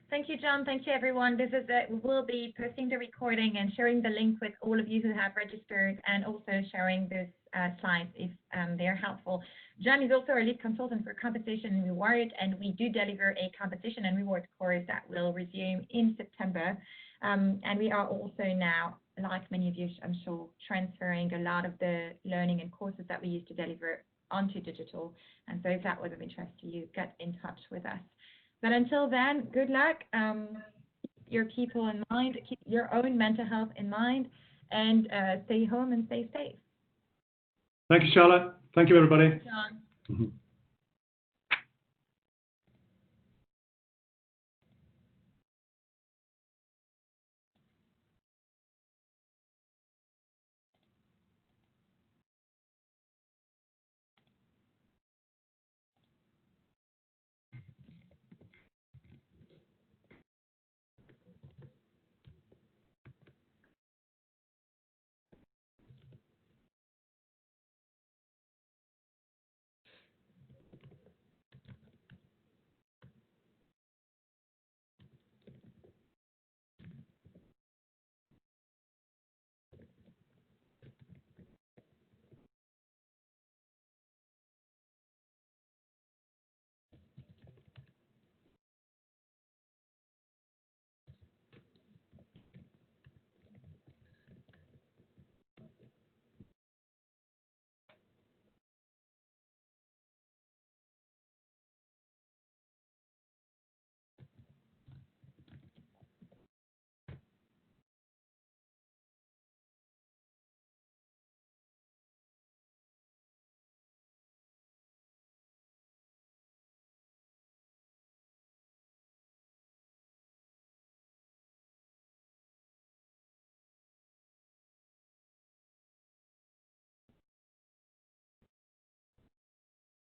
Thank you, John. Thank you, everyone. This is it. We will be posting the recording and sharing the link with all of you who have registered, and also sharing those slides if they're helpful. John is also our lead consultant for compensation and reward, and we do deliver a compensation and reward course that will resume in September. And we are also now, like many of you, I'm sure, transferring a lot of the learning and courses that we used to deliver onto digital. And so if that was of interest to you, get in touch with us. But until then, good luck. Keep your people in mind, keep your own mental health in mind, and stay home and stay safe. Thank you, Charlotte. Thank you, everybody. John.